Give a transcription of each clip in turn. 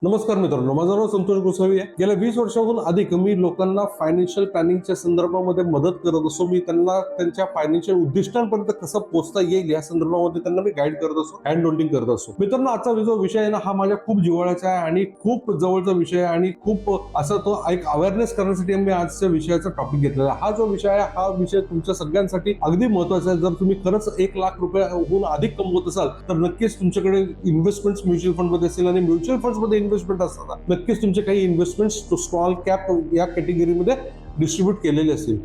नमस्कार मित्रांनो, माझं नाव संतोष गोसावी आहे. गेल्या 20 वर्षाहून अधिक मी लोकांना फायनान्शियल प्लॅनिंगच्या संदर्भामध्ये मदत करत असतो. मी त्यांना त्यांच्या फायनान्शियल उद्दिष्टांपर्यंत कसं पोहोचता येईल या संदर्भामध्ये त्यांना मी गाईड करत असतो, हँड होल्डिंग करत असतो. मित्रांनो, आजचा जो विषय आहे ना, हा माझ्या खूप जिव्हाळ्याचा आहे आणि खूप जवळचा विषय आहे आणि खूप असा तो एक अवेअरनेस करण्यासाठी मी आजच्या विषयाचा टॉपिक घेतलेला आहे. हा जो विषय आहे, हा विषय तुमच्या सगळ्यांसाठी अगदी महत्वाचा आहे. जर तुम्ही खरंच 1 लाख रुपयाहून अधिक कमवत असाल तर नक्कीच तुमच्याकडे इन्व्हेस्टमेंट म्युच्युअल फंड मध्ये असेल आणि म्युच्युअल फंड मध्ये इन्व्हेस्टमेंट असतात, नक्कीच तुमचे काही इन्व्हेस्टमेंट स्मॉल कॅप या कॅटेगरीमध्ये डिस्ट्रीब्यूट केलेले असतील.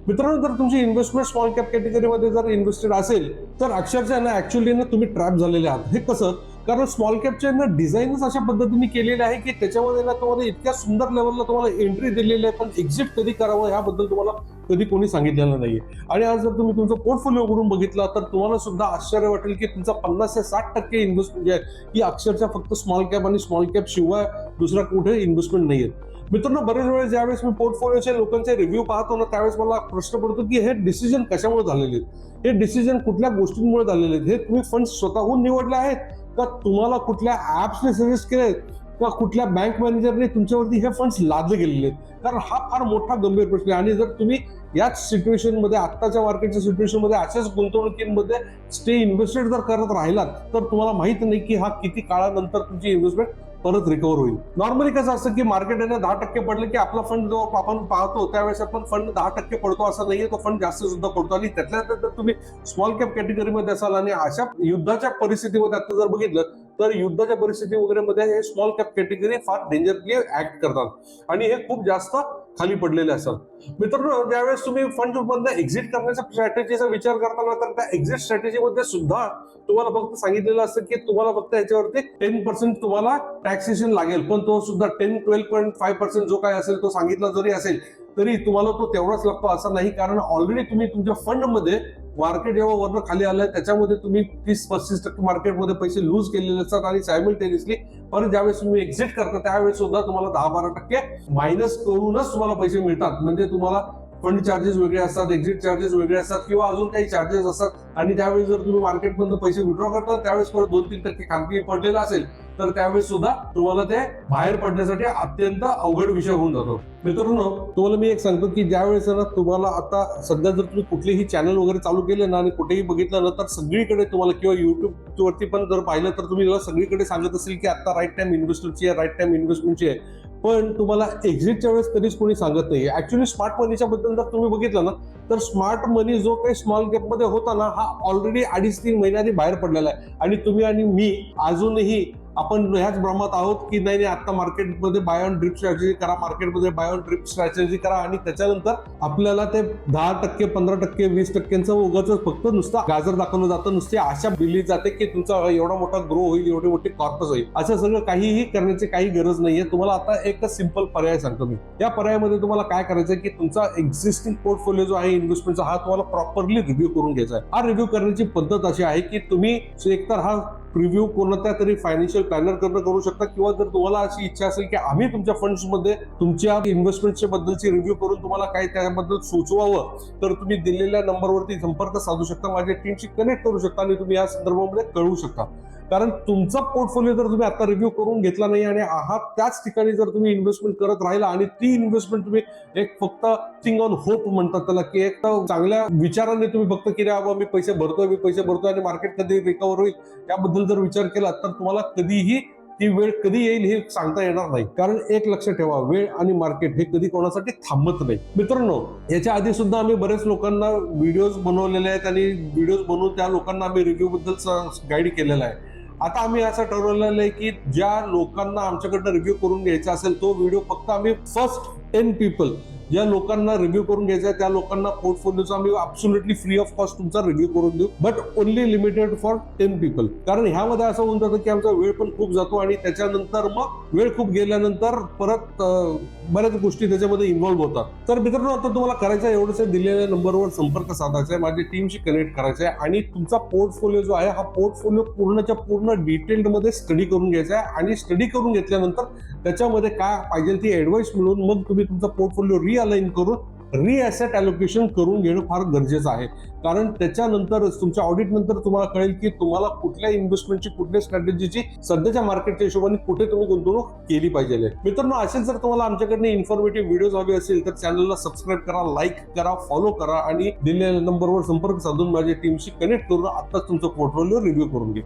मित्रांनो, जर तुमची इन्व्हेस्टमेंट स्मॉल कॅप कॅटेगरीमध्ये जर इन्व्हेस्टेड असेल तर अक्षरशः ना ऍक्च्युअली ना तुम्ही ट्रॅप झालेले आहात. हे कसं? कारण स्मॉल कॅपचे ना डिझाईनच अशा पद्धतीने केलेले आहे की त्याच्यामध्ये ना तुम्हाला इतक्या सुंदर लेवलला तुम्हाला एंट्री दिलेली आहे, पण एक्झिट कधी करावं याबद्दल तुम्हाला कधी कोणी सांगितलेलं नाहीये. आणि आज जर तुम्ही तुमचा पोर्टफोलिओ करून बघितला तर तुम्हाला सुद्धा आश्चर्य वाटेल की तुमचा 50 ते 60% इन्व्हेस्टमेंट जे आहे ही अक्षरशः फक्त स्मॉल कॅप आणि स्मॉल कॅप शिवाय दुसरा कुठे इन्व्हेस्टमेंट नाहीये. मित्रांनो, बरेच वेळेस ज्यावेळेस मी पोर्टफोलिओच्या लोकांचे रिव्ह्यू पाहतो ना, त्यावेळेस मला प्रश्न पडतो की हे डिसिजन कशामुळे झालेले आहेत, हे डिसिजन कुठल्या गोष्टींमुळे झालेले आहेत, हे तुम्ही फंड स्वतःहून निवडले आहेत का तुम्हाला कुठल्या ऍप्सने सजेस्ट केले का कुठल्या बँक मॅनेजरने तुमच्यावरती हे फंड्स लादले गेलेले आहेत? कारण हा फार मोठा गंभीर प्रश्न आहे. आणि जर तुम्ही याच सिच्युएशन मध्ये, आत्ताच्या मार्केटच्या सिच्युएशन मध्ये अशाच गुंतवणुकीमध्ये स्टे इन्व्हेस्टेड जर करत राहिलात तर तुम्हाला माहित नाही की हा किती काळानंतर तुमची इन्व्हेस्टमेंट परत रिकव्हर होईल. नॉर्मली कसं असतं की मार्केट 10% पडलं की आपला फंड जो आपण पाहतो त्यावेळेस आपण फंड 10% पडतो असं नाहीये, तो फंड जास्त सुद्धा पडतो. आणि त्यातल्या जर तुम्ही स्मॉल कॅप कॅटेगरीमध्ये असाल आणि अशा युद्धाच्या परिस्थितीमध्ये आता जर बघितलं तर युद्धाच्या परिस्थिती वगैरे मध्ये हे स्मॉल कॅप कॅटेगरी फार डेंजरली ऍक्ट करतात आणि हे खूप जास्त खाली पडलेले असतात. मित्रांनो, ज्यावेळेस तुम्ही फंड मधून एक्झिट करण्याच्या स्ट्रॅटेजीचा विचार करताना तर त्या एक्झिट स्ट्रॅटेजीमध्ये सुद्धा तुम्हाला फक्त सांगितलेलं असतं की तुम्हाला फक्त याच्यावरती 10% तुम्हाला टॅक्सेशन लागेल, पण तो सुद्धा 10-12.5% जो काय असेल तो सांगितला जरी असेल तरी तुम्हाला तो तेवढाच लागतो असं नाही. कारण ऑलरेडी तुम्ही तुमच्या फंड मध्ये मार्केट जेव्हा वरनं खाली आलंय त्याच्यामध्ये तुम्ही 30-35% मार्केटमध्ये पैसे लूज केलेले असतात आणि सायमल्टेनियसली परत ज्यावेळेस तुम्ही एक्झिट करता त्यावेळेस सुद्धा तुम्हाला 10-12% मायनस करूनच तुम्हाला पैसे मिळतात. म्हणजे तुम्हाला फंड चार्जेस वेगळे असतात, एक्झिट चार्जेस वेगळे असतात किंवा अजून काही चार्जेस असतात. आणि त्यावेळेस जर तुम्ही मार्केटमधून पैसे विड्रॉ करता त्यावेळेस परत 2-3% खाली पडलेला असेल तर त्यावेळेस सुद्धा तुम्हाला ते बाहेर पडण्यासाठी अत्यंत अवघड विषय होऊन जातो. मित्रांनो, तुम्हाला मी एक सांगतो की ज्यावेळेस ना तुम्हाला आता सध्या जर तुम्ही कुठलेही चॅनल वगैरे चालू केले ना आणि कुठेही बघितलं ना तर सगळीकडे तुम्हाला किंवा युट्यूब वरती पण जर पाहिलं तर तुम्ही सगळीकडे सांगत असेल की आता राईट टाइम इन्व्हेस्टरची आहे, राईट टाइम इन्व्हेस्टमेंटची आहे. पण तुम्हाला एक्झिटच्या वेळेस कधीच कोणी सांगत नाही. ऍक्च्युली स्मार्ट मनीच्या बद्दल जर तुम्ही बघितलं ना तर स्मार्ट मनी जो काही स्मॉल कॅप मध्ये होता ना हा ऑलरेडी 2.5-3 महिन्यांनी बाहेर पडलेला आहे. आणि तुम्ही आणि मी अजूनही आपण ह्याच भ्रमात आहोत की नाही आता मार्केटमध्ये बाय ऑन ड्रिप स्ट्रॅटेजी करा, मार्केटमध्ये बाय ऑन ड्रिप स्ट्रॅटेजी करा आणि त्याच्यानंतर आपल्याला ते 10%, 15%, 20%चं उगाच फक्त नुसतं गाजर दाखवलं जातं, नुसती आशा दिली जाते की तुमचा एवढा मोठा ग्रो होईल, एवढी मोठी कॉर्पस होईल. असं सगळं काहीही करण्याची काही गरज नाहीये. तुम्हाला आता एक सिंपल पर्याय सांगतो मी. या पर्यायामध्ये तुम्हाला काय करायचं की तुमचा एक्झिस्टिंग पोर्टफोलिओ जो आहे इन्व्हेस्टमेंटचा हा तुम्हाला प्रॉपरली रिव्ह्यू करून घ्यायचा आहे. हा रिव्ह्यू करण्याची पद्धत अशी आहे की तुम्ही एकतर हा रिव्ह्यू कोणत्या तरी फायनान्शियल प्लॅनर कडनं करू शकता किंवा जर तुम्हाला अशी इच्छा असेल की आम्ही तुमच्या फंड्स मध्ये तुमच्या इन्व्हेस्टमेंटच्या बद्दलची रिव्ह्यू करून तुम्हाला काय त्याबद्दल सुचवावं तर तुम्ही दिलेल्या नंबरवरती संपर्क साधू शकता, माझ्या टीमशी कनेक्ट करू शकता आणि तुम्ही या संदर्भामध्ये कळवू शकता. कारण तुमचा पोर्टफोलिओ जर तुम्ही आता रिव्ह्यू करून घेतला नाही आणि आहात त्याच ठिकाणी जर तुम्ही इन्व्हेस्टमेंट करत राहिला आणि ती इन्व्हेस्टमेंट तुम्ही एक फक्त थिंग ऑन होप म्हणतात त्याला की एक चांगल्या विचाराने तुम्ही फक्त की बाबा मी पैसे भरतोय आणि मार्केट कधी रिकव्हर होईल याबद्दल जर विचार केला तर तुम्हाला कधीही ती वेळ कधी येईल हे सांगता येणार नाही. कारण एक लक्षात ठेवा, वेळ आणि मार्केट हे कधी कोणासाठी थांबत नाही. मित्रांनो, याच्या आधी सुद्धा आम्ही बरेच लोकांना व्हिडिओज बनवलेले आहेत आणि व्हिडिओज बनवून त्या लोकांना आम्ही रिव्ह्यू बद्दल गाईड केलेला आहे. आता आम्ही असं ठरवलेलं आहे की ज्या लोकांना आमच्याकडनं रिव्ह्यू करून घ्यायचा असेल तो व्हिडिओ फक्त आम्ही फर्स्ट 10 पीपल ज्या लोकांना रिव्ह्यू करून घ्यायचा आहे त्या लोकांना पोर्टफोलिओचा आम्ही ऍब्सोल्युटली फ्री ऑफ कॉस्ट तुमचा रिव्ह्यू करून देऊ, but only limited for 10 people. कारण ह्यामध्ये असं होऊन जातं की आमचा वेळ पण खूप जातो आणि त्याच्यानंतर मग वेळ खूप गेल्यानंतर परत बऱ्याच गोष्टी त्याच्यामध्ये इन्व्हॉल्व्ह होतात. तर मित्रांनो, आता तुम्हाला करायचं आहे एवढंच, दिलेल्या नंबरवर संपर्क साधायचा आहे, माझ्या टीमशी कनेक्ट करायचं आहे आणि तुमचा पोर्टफोलिओ जो आहे हा पोर्टफोलिओ पूर्णच्या पूर्ण डिटेल्डमध्ये स्टडी करून घ्यायचा आहे. आणि स्टडी करून घेतल्यानंतर त्याच्यामध्ये काय पाहिजे ती ऍडवाइस मिळून मग तुम्ही तुमचा पोर्टफोलिओ रिअलाइन करून रिॲसेट अलोकेशन करून घेणं फार गरजेचं आहे. कारण त्याच्यानंतरच तुमच्या ऑडिट नंतर तुम्हाला कळेल की तुम्हाला कुठल्या इन्व्हेस्टमेंटची, कुठल्या स्ट्रॅटेजीची सध्याच्या मार्केटच्या हिशोबाने कुठे तुम्ही गुंतवणूक केली पाहिजे. मित्रांनो, असेच जर तुम्हाला आमच्याकडनं इन्फॉर्मेटिव्ह व्हिडिओज हवे असेल तर चॅनलला सबस्क्राईब करा, लाईक करा, फॉलो करा आणि दिलेल्या नंबरवर संपर्क साधून माझ्या टीमशी कनेक्ट करून आताच तुमचा पोर्टफोलिओ रिव्ह्यू करून घ्या.